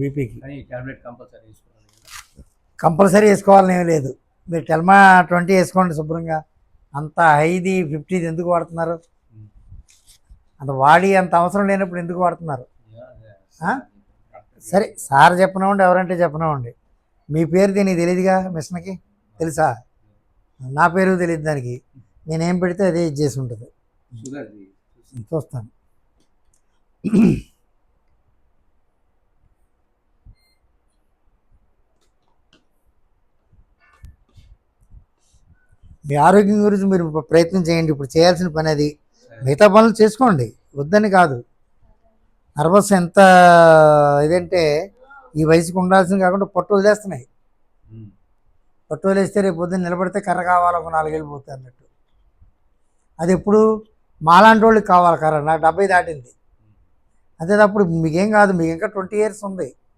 బీపీకి కానీ tablet compulsory తీసుకోవాలి కదా. కంపల్సరీ వేసుకోవాలని ఏమీ లేదు. మీరు టెల్మా 20 వేసుకోండి శుభ్రంగా. అంత హైది 50 ఎందుకు వాడుతున్నారు? అంత వాడి అంత అవసరం లేనప్పుడు ఎందుకు వాడుతున్నారు? ఆ? సరే సార్ చెప్పనివ్వండి, ఎవరంటే చెప్పనివ్వండి. మీ పేరు దీనికి తెలియదుగా, మిషన్కి తెలుసా? నా పేరు తెలియదు దానికి. నేనేం పెడితే అదే ఇది చేసి ఉంటుంది. షుగర్ది చూస్తాను. మీ ఆరోగ్యం గురించి మీరు ప్రయత్నం చేయండి. ఇప్పుడు చేయాల్సిన పని అది. మిగతా పనులు చేసుకోండి, వద్దని కాదు. నర్వస్ ఎంత ఇదంటే ఈ వయసుకు ఉండాల్సింది కాకుండా పట్టు వదిలేస్తున్నాయి. పట్టు వదిలేస్తే రేపు పొద్దున్న నిలబడితే కర్ర కావాలి, ఒక 4 ఏళ్ళు పోతాయి అన్నట్టు. అది ఎప్పుడు మాలాంటి వాళ్ళకి కావాలి కర్ర. నాకు 70 దాటింది. అదే తప్పుడు మీకేం కాదు, మీకు ఇంకా 20 years ఉంది.